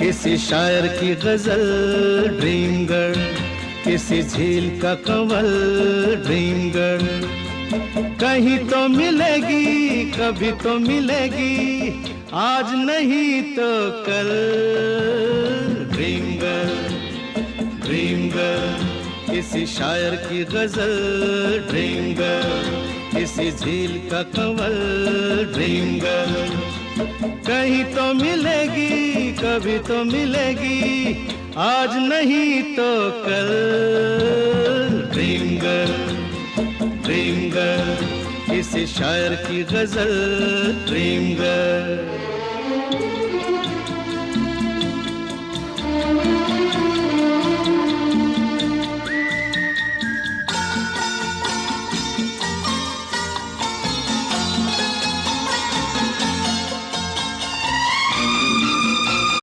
किसी शायर की गजल ड्रीम गर्ल, किसी झील का कंवल ड्रीम गर्ल। कहीं तो मिलेगी, कभी तो मिलेगी, आज नहीं तो कल। ड्रीम गर्ल, ड्रीम गर्ल, किसी शायर की गजल ड्रीम गर्ल, किसी झील का कंवल ड्रीम गर्ल। कहीं तो मिलेगी, कभी तो मिलेगी, आज नहीं तो कल। ड्रीम गर्ल, ड्रीम गर्ल, किसी शायर की गजल ड्रीम गर्ल।